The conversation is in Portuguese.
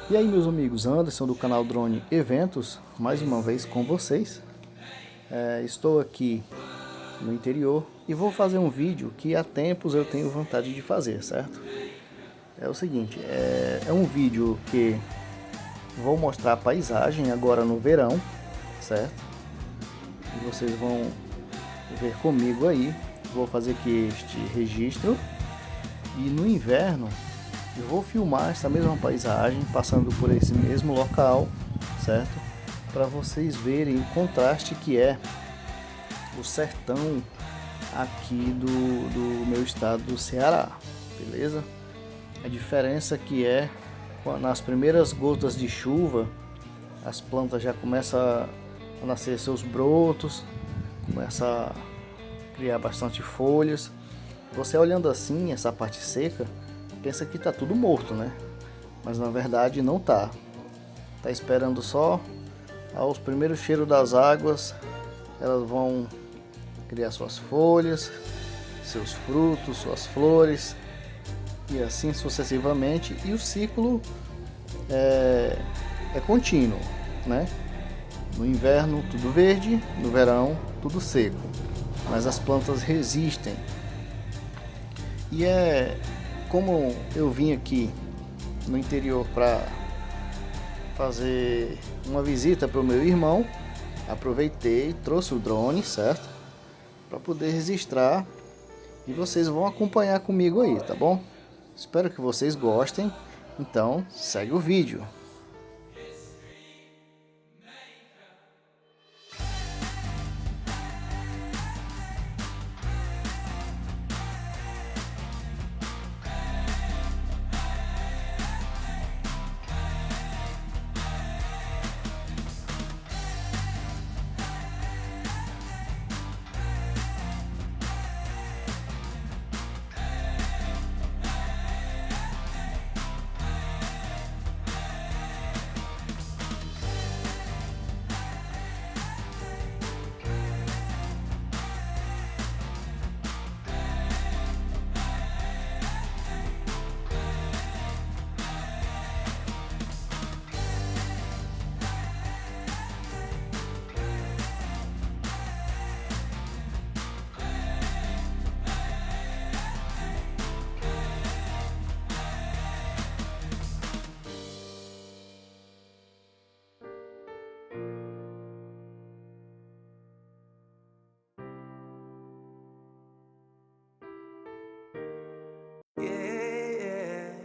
E aí, meus amigos, Anderson do canal Drone Eventos, mais uma vez com vocês. Estou aqui no interior e vou fazer um vídeo que há tempos eu tenho vontade de fazer, certo? É o seguinte, é um vídeo que vou mostrar a paisagem agora no verão, certo? E vocês vão ver comigo aí. Vou fazer aqui este registro e no inverno eu vou filmar essa mesma paisagem passando por esse mesmo local, certo? Para vocês verem o contraste que é o sertão aqui do meu estado do Ceará, beleza? A diferença que é nas primeiras gotas de chuva, as plantas já começam a nascer seus brotos, começa a criar bastante folhas. Você olhando assim, essa parte seca, pensa que tá tudo morto, né? Mas na verdade não tá. Tá esperando só aos primeiros cheiros das águas, elas vão criar suas folhas, seus frutos, suas flores e assim sucessivamente. E o ciclo é contínuo, né? No inverno tudo verde, no verão tudo seco, mas as plantas resistem. E é como eu vim aqui no interior para fazer uma visita para o meu irmão, aproveitei, trouxe o drone, certo? Para poder registrar e vocês vão acompanhar comigo aí, tá bom? Espero que vocês gostem. Então, segue o vídeo. Yeah,